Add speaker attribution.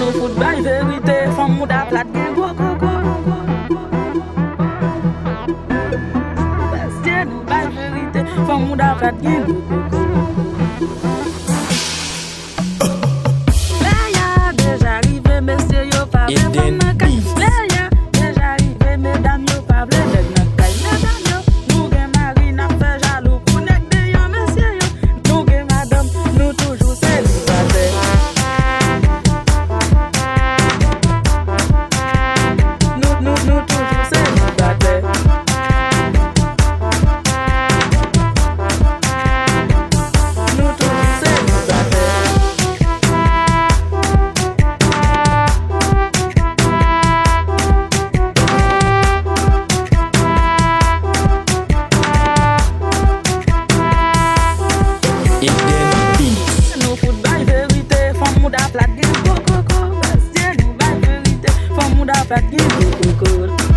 Speaker 1: nous fout by vérité, femme ou da plate gen go go go. Bastien nous by vérité, femme ou da plate gen go go go. Là déjà arrivé, messieurs yo pas vrai femme nan kay. Là déjà arrivé, mesdames yo pas vrai nèg nan kay. Mesdames yo, nous gen mari n'a fait jaloux pour nèg de yo messieurs yo. Nous gen madame, nous toujours célibataire. Nous toujours célibataire. Nous toujours célibataire.
Speaker 2: Adain Beatz.
Speaker 1: Nous fout by vérité, femme ou da plate gen go go go. Bastien nous by vérité, femme ou da plate gen go go go.